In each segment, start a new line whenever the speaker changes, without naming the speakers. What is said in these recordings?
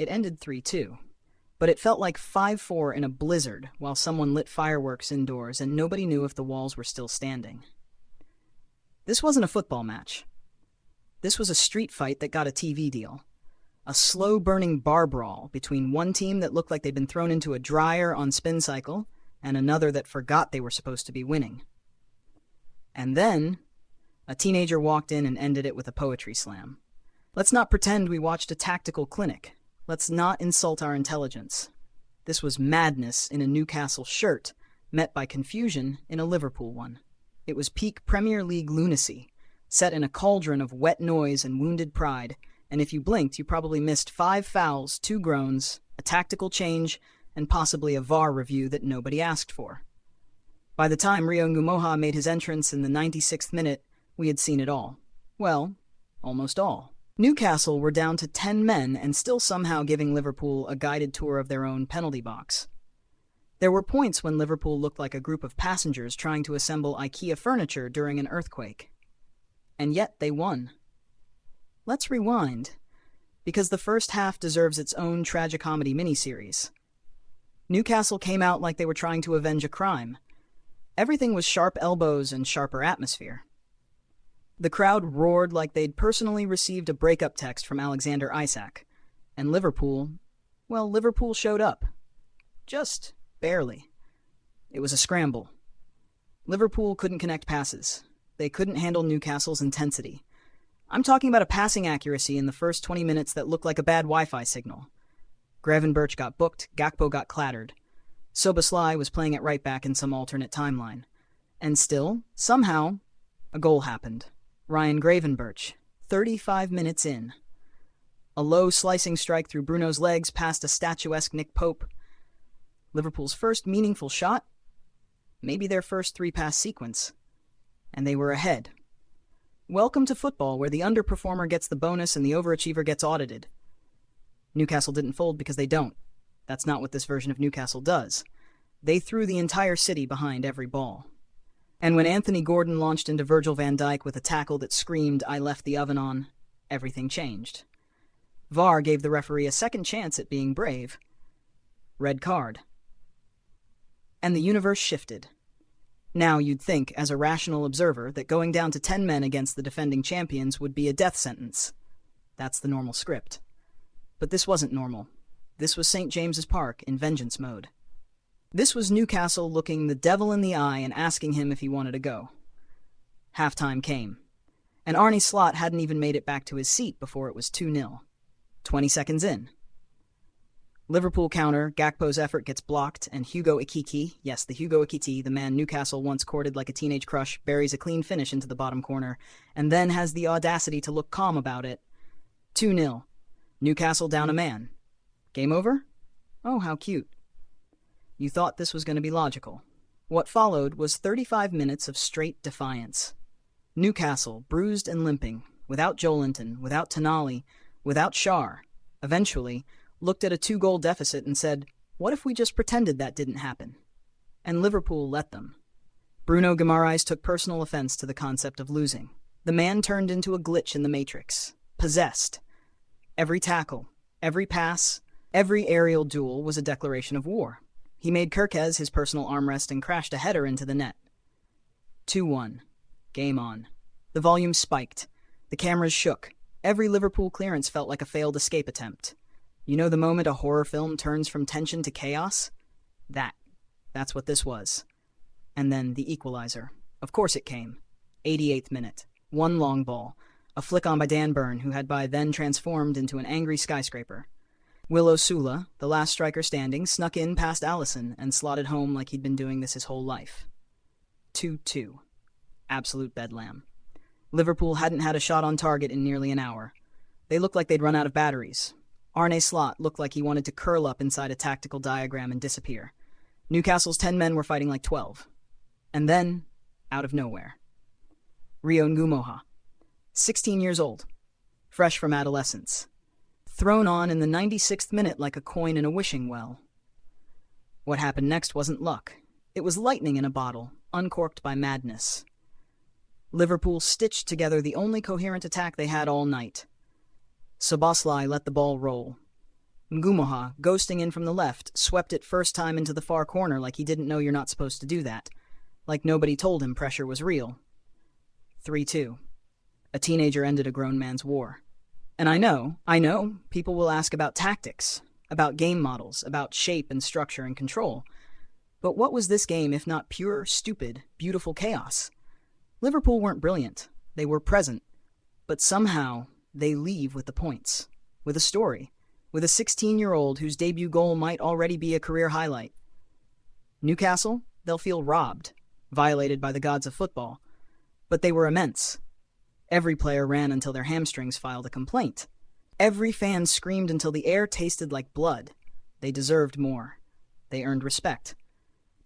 It ended 3-2. But it felt like 5-4 in a blizzard while someone lit fireworks indoors and nobody knew if the walls were still standing. This wasn't a football match. This was a street fight that got a TV deal. A slow-burning bar brawl between one team that looked like they'd been thrown into a dryer on spin cycle and another that forgot they were supposed to be winning. And then, a teenager walked in and ended it with a poetry slam. Let's not pretend we watched a tactical clinic. Let's not insult our intelligence. This was madness in a Newcastle shirt, met by confusion in a Liverpool one. It was peak Premier League lunacy, set in a cauldron of wet noise and wounded pride, and if you blinked, you probably missed 5 fouls, 2 groans, a tactical change, and possibly a VAR review that nobody asked for. By the time Rio Ngumoha made his entrance in the 96th minute, we had seen it all. Well, almost all. Newcastle were down to 10 men and still somehow giving Liverpool a guided tour of their own penalty box. There were points when Liverpool looked like a group of passengers trying to assemble IKEA furniture during an earthquake. And yet they won. Let's rewind, because the first half deserves its own tragicomedy miniseries. Newcastle came out like they were trying to avenge a crime. Everything was sharp elbows and sharper atmosphere. The crowd roared like they'd personally received a breakup text from Alexander Isak. And Liverpool showed up. Just barely. It was a scramble. Liverpool couldn't connect passes. They couldn't handle Newcastle's intensity. I'm talking about a passing accuracy in the first 20 minutes that looked like a bad Wi-Fi signal. Gravenberch got booked, Gakpo got clattered. Szoboszlai was playing at right back in some alternate timeline. And still, somehow, a goal happened. Ryan Gravenberch, 35 minutes in. A low slicing strike through Bruno's legs past a statuesque Nick Pope. Liverpool's first meaningful shot? Maybe their first 3-pass sequence. And they were ahead. Welcome to football, where the underperformer gets the bonus and the overachiever gets audited. Newcastle didn't fold because they don't. That's not what this version of Newcastle does. They threw the entire city behind every ball. And when Anthony Gordon launched into Virgil van Dijk with a tackle that screamed, "I left the oven on," everything changed. VAR gave the referee a second chance at being brave. Red card. And the universe shifted. Now you'd think, as a rational observer, that going down to 10 men against the defending champions would be a death sentence. That's the normal script. But this wasn't normal. This was St. James's Park in vengeance mode. This was Newcastle looking the devil in the eye and asking him if he wanted to go. Halftime came, and Arne Slot hadn't even made it back to his seat before it was 2-0. 20 seconds in. Liverpool counter, Gakpo's effort gets blocked, and Hugo Ekitike, yes, the Hugo Ekitike, the man Newcastle once courted like a teenage crush, buries a clean finish into the bottom corner, and then has the audacity to look calm about it. 2-0. Newcastle down a man. Game over? Oh, how cute. You thought this was going to be logical. What followed was 35 minutes of straight defiance. Newcastle, bruised and limping, without Joelinton, without Tonali, without Schär, eventually looked at a 2-goal deficit and said, what if we just pretended that didn't happen? And Liverpool let them. Bruno Guimaraes took personal offense to the concept of losing. The man turned into a glitch in the Matrix. Possessed. Every tackle, every pass, every aerial duel was a declaration of war. He made Kirkez his personal armrest and crashed a header into the net. 2-1. Game on. The volume spiked. The cameras shook. Every Liverpool clearance felt like a failed escape attempt. You know the moment a horror film turns from tension to chaos? That's what this was. And then the equalizer. Of course it came. 88th minute. One long ball. A flick on by Dan Burn, who had by then transformed into an angry skyscraper. Willow Sula, the last striker standing, snuck in past Allison and slotted home like he'd been doing this his whole life. 2-2. Absolute bedlam. Liverpool hadn't had a shot on target in nearly an hour. They looked like they'd run out of batteries. Arne Slot looked like he wanted to curl up inside a tactical diagram and disappear. Newcastle's 10 men were fighting like 12. And then, out of nowhere, Rio Ngumoha, 16 years old, fresh from adolescence, thrown on in the 96th minute like a coin in a wishing well. What happened next wasn't luck. It was lightning in a bottle, uncorked by madness. Liverpool stitched together the only coherent attack they had all night. Szoboszlai let the ball roll. Ngumoha, ghosting in from the left, swept it first time into the far corner like he didn't know you're not supposed to do that. Like nobody told him pressure was real. 3-2. A teenager ended a grown man's war. And I know, people will ask about tactics, about game models, about shape and structure and control. But what was this game if not pure, stupid, beautiful chaos? Liverpool weren't brilliant. They were present. But somehow, they leave with the points. With a story. With a 16-year-old whose debut goal might already be a career highlight. Newcastle, they'll feel robbed, violated by the gods of football. But they were immense. Every player ran until their hamstrings filed a complaint. Every fan screamed until the air tasted like blood. They deserved more. They earned respect.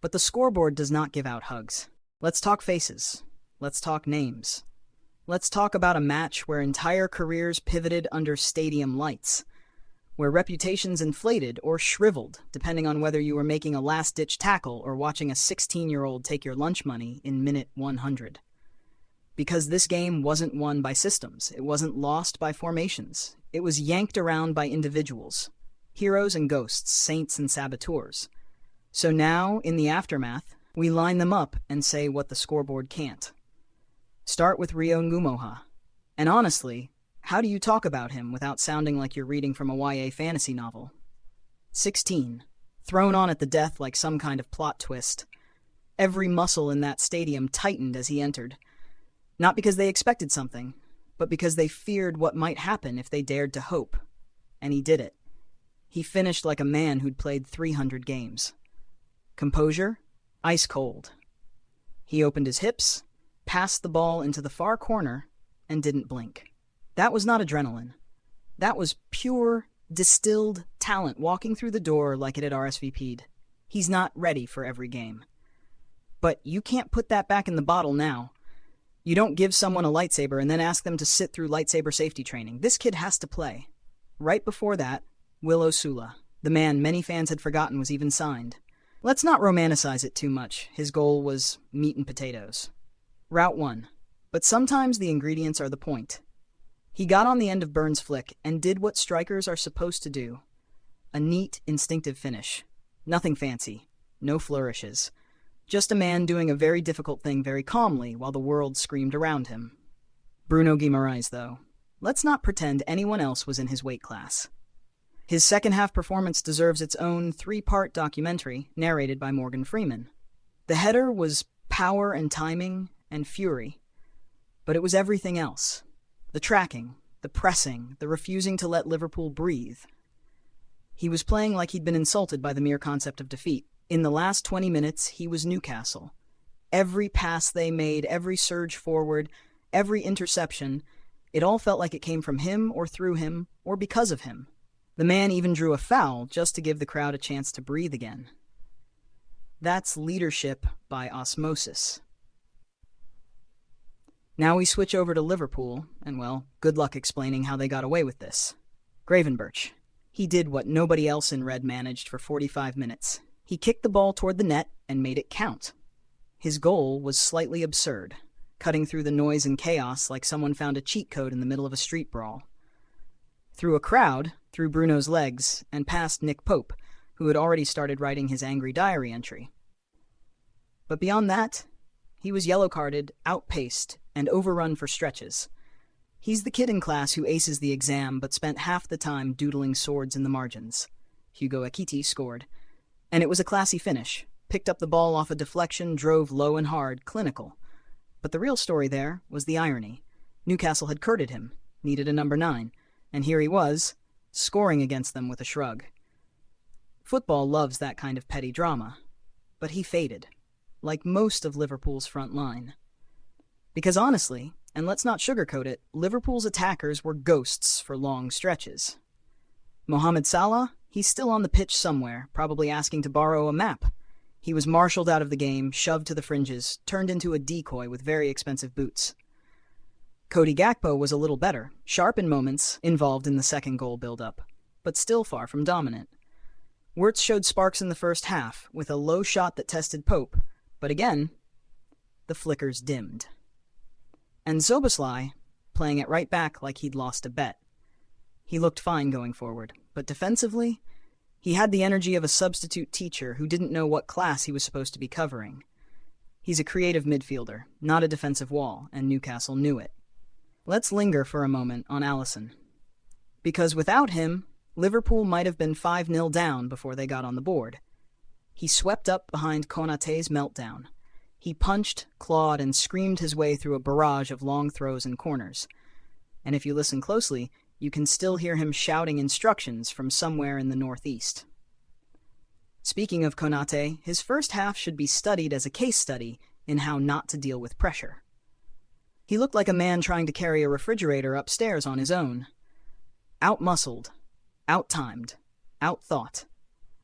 But the scoreboard does not give out hugs. Let's talk faces. Let's talk names. Let's talk about a match where entire careers pivoted under stadium lights, where reputations inflated or shriveled, depending on whether you were making a last-ditch tackle or watching a 16-year-old take your lunch money in minute 100. Because this game wasn't won by systems. It wasn't lost by formations. It was yanked around by individuals. Heroes and ghosts, saints and saboteurs. So now, in the aftermath, we line them up and say what the scoreboard can't. Start with Rio Ngumoha. And honestly, how do you talk about him without sounding like you're reading from a YA fantasy novel? 16. Thrown on at the death like some kind of plot twist. Every muscle in that stadium tightened as he entered. Not because they expected something, but because they feared what might happen if they dared to hope. And he did it. He finished like a man who'd played 300 games. Composure, ice cold. He opened his hips, passed the ball into the far corner, and didn't blink. That was not adrenaline. That was pure, distilled talent walking through the door like it had RSVP'd. He's not ready for every game. But you can't put that back in the bottle now. You don't give someone a lightsaber and then ask them to sit through lightsaber safety training. This kid has to play. Right before that, Will Osula, the man many fans had forgotten was even signed. Let's not romanticize it too much. His goal was meat and potatoes. Route 1. But sometimes the ingredients are the point. He got on the end of Burns' flick and did what strikers are supposed to do. A neat, instinctive finish. Nothing fancy. No flourishes. Just a man doing a very difficult thing very calmly while the world screamed around him. Bruno Guimaraes, though. Let's not pretend anyone else was in his weight class. His second-half performance deserves its own 3-part documentary narrated by Morgan Freeman. The header was power and timing and fury, but it was everything else. The tracking, the pressing, the refusing to let Liverpool breathe. He was playing like he'd been insulted by the mere concept of defeat. In the last 20 minutes, he was Newcastle. Every pass they made, every surge forward, every interception, it all felt like it came from him or through him or because of him. The man even drew a foul just to give the crowd a chance to breathe again. That's leadership by osmosis. Now we switch over to Liverpool, and well, good luck explaining how they got away with this. Gravenberch. He did what nobody else in red managed for 45 minutes. He kicked the ball toward the net and made it count. His goal was slightly absurd, cutting through the noise and chaos like someone found a cheat code in the middle of a street brawl. Through a crowd, through Bruno's legs, and past Nick Pope, who had already started writing his angry diary entry. But beyond that, he was yellow-carded, outpaced, and overrun for stretches. He's the kid in class who aces the exam but spent half the time doodling swords in the margins. Hugo Ekiti scored. And it was a classy finish. Picked up the ball off a deflection, drove low and hard, clinical. But the real story there was the irony. Newcastle had courted him, needed a number 9, and here he was, scoring against them with a shrug. Football loves that kind of petty drama. But he faded, like most of Liverpool's front line. Because honestly, and let's not sugarcoat it, Liverpool's attackers were ghosts for long stretches. Mohamed Salah, he's still on the pitch somewhere, probably asking to borrow a map. He was marshaled out of the game, shoved to the fringes, turned into a decoy with very expensive boots. Cody Gakpo was a little better, sharp in moments, involved in the second goal build-up, but still far from dominant. Wirtz showed sparks in the first half, with a low shot that tested Pope, but again, the flickers dimmed. And Szoboszlai, playing at right back like he'd lost a bet. He looked fine going forward, but defensively, he had the energy of a substitute teacher who didn't know what class he was supposed to be covering. He's a creative midfielder, not a defensive wall, and Newcastle knew it. Let's linger for a moment on Alisson. Because without him, Liverpool might have been 5-0 down before they got on the board. He swept up behind Konaté's meltdown. He punched, clawed, and screamed his way through a barrage of long throws and corners. And if you listen closely, you can still hear him shouting instructions from somewhere in the northeast. Speaking of Konaté, his first half should be studied as a case study in how not to deal with pressure. He looked like a man trying to carry a refrigerator upstairs on his own. Out-muscled, out-timed, out-thought.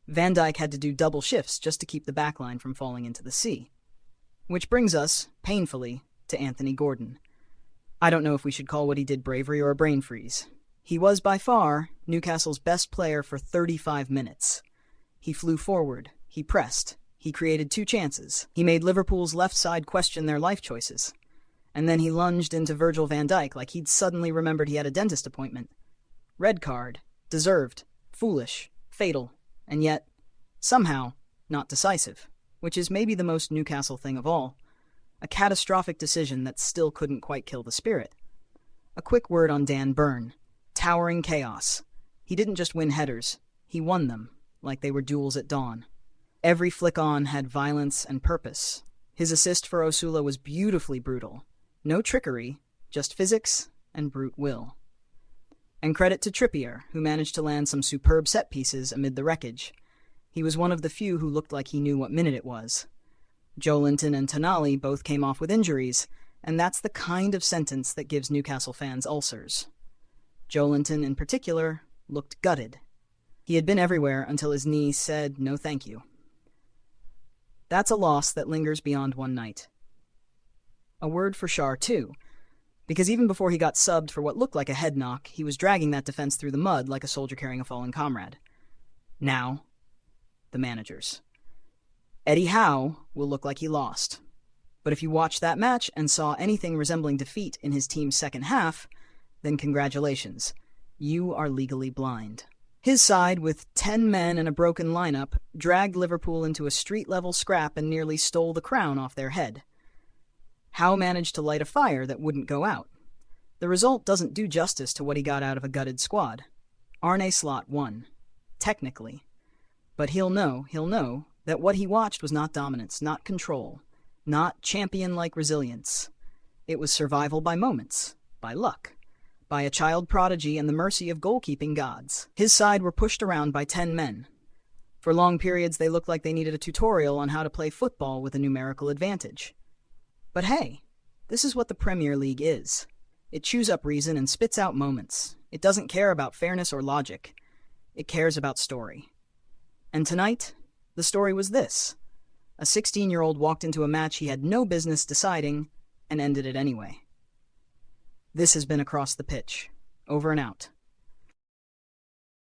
Van Dijk had to do double shifts just to keep the backline from falling into the sea. Which brings us, painfully, to Anthony Gordon. I don't know if we should call what he did bravery or a brain freeze. He was by far Newcastle's best player for 35 minutes. He flew forward, he pressed, he created 2 chances. He made Liverpool's left side question their life choices. And then he lunged into Virgil van Dijk like he'd suddenly remembered he had a dentist appointment. Red card, deserved, foolish, fatal, and yet, somehow, not decisive, which is maybe the most Newcastle thing of all. A catastrophic decision that still couldn't quite kill the spirit. A quick word on Dan Burn. Towering chaos. He didn't just win headers, he won them, like they were duels at dawn. Every flick on had violence and purpose. His assist for Osula was beautifully brutal. No trickery, just physics and brute will. And credit to Trippier, who managed to land some superb set pieces amid the wreckage. He was one of the few who looked like he knew what minute it was. Joelinton and Tonali both came off with injuries, and that's the kind of sentence that gives Newcastle fans ulcers. Joelinton, in particular, looked gutted. He had been everywhere until his knee said no thank you. That's a loss that lingers beyond one night. A word for Schär, too, because even before he got subbed for what looked like a head knock, he was dragging that defense through the mud like a soldier carrying a fallen comrade. Now, the managers. Eddie Howe will look like he lost. But if you watched that match and saw anything resembling defeat in his team's second half, then congratulations. You are legally blind. His side, with 10 men and a broken lineup, dragged Liverpool into a street-level scrap and nearly stole the crown off their head. Howe managed to light a fire that wouldn't go out. The result doesn't do justice to what he got out of a gutted squad. Arne Slot won. Technically. But he'll know that what he watched was not dominance, not control, not champion-like resilience. It was survival by moments, by luck, by a child prodigy and the mercy of goalkeeping gods. His side were pushed around by 10 men. For long periods they looked like they needed a tutorial on how to play football with a numerical advantage. But hey, this is what the Premier League is. It chews up reason and spits out moments. It doesn't care about fairness or logic. It cares about story. And tonight, the story was this. A 16-year-old walked into a match he had no business deciding and ended it anyway. This has been Across the Pitch. Over and out.